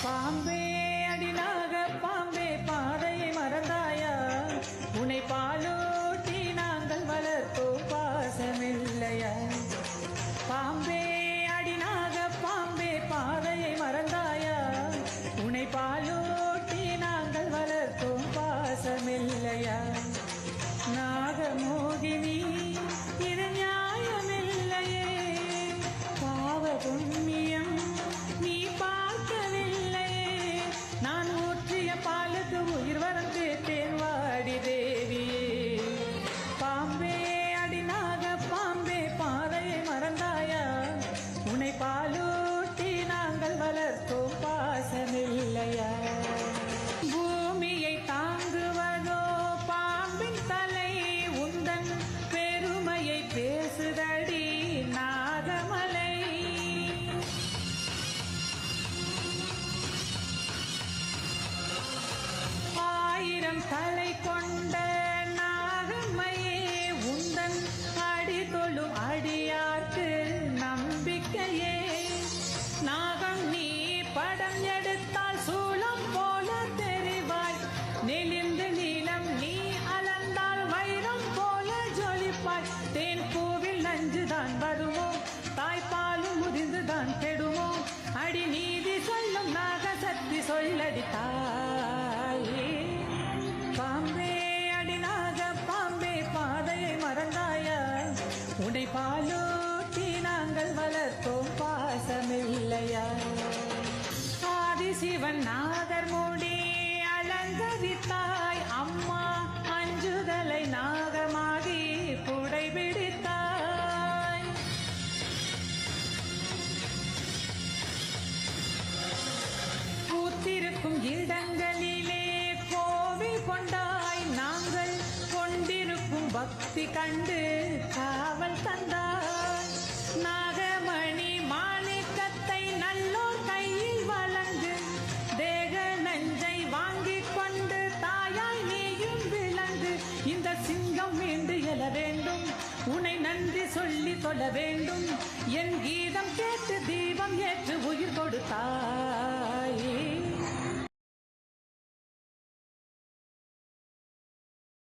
பாம்பே அடிநாக பாம்பே பாதையை மறந்தாயா? உன்னை பாலூட்டி நாங்கள் வளர்த்தோம் பாசமில்லையா? பாம்பே அடிநாக பாம்பே பாதையை மறந்தாயா? உன்னை பாலூட்டி நாங்கள் வளர்த்தோம் பாசமில்லையா? நாகமோகினி இது நியாயமில்லையே, பாவ புண்ணியம் நீ பார்க்கவில்லையே. நான் ஊற்றிய பாலுக்கு உயிர் வரம் கேட்டேன் வாடி தேவியே. பாம்பே அடிநாக பாம்பே பாதையை மறந்தாயா? உன்னை பாலூட்டி நாங்கள் வளர்த்தோம் பாசமில்லையா? பூமியை தாங்குவதோ பாம்பின் தலை, உந்தன் பெருமையை பேசுதடி நாகமலை. ஆயிரம் தலை கொண்ட நாகம்மையே, உந்தன் அடி தொழும் அடியார்க்கு நம்பிக்கையே. நாகம் நீ படம் எடுத்தால் சூளம் போல தெரிவாய், நெளிந்து நீளம் நீ அளந்தால் வைரம் போல ஜொலிப்பாய். தேன் பூவில் நஞ்சுதான் வருமோ, தாய்ப்பாலும் முதிர்ந்துதான் கெடுமோ? அடி நீதி சொல்லும் நாகசக்தி சொல்லடி தாயே. பாம்பே அடிநாக பாம்பே பாதையை மறந்தாயா? உன்னை பாலூட்டி நாங்கள் வளர்த்தோம் பாசமில்லையா? ஆதிசிவன் நாகர் மூடி அலங்கரித்தாய் அம்மா, அஞ்சுதலை நாகமாகி புடை பிடித்தாய். பூத்திருக்கும் இடங்களிலே கோவில் கொண்டாய், நாங்கள் கொண்டிருக்கும் பக்தி கண்டு காவல் தந்தாய். நாகமணி மாணிக்கத்தை நல்லோர் கையில் வழங்கு, தேக நஞ்சை வாங்கிக் கொண்டு தாயாய் நீயும் விளங்கு. இந்த சிங்கம் மீண்டு எழ வேண்டும், உன்னை நன்றி சொல்லி தொழ வேண்டும். என் கீதம் கேட்டு தீபம் ஏற்று உயிர் கொடுத்தாய்.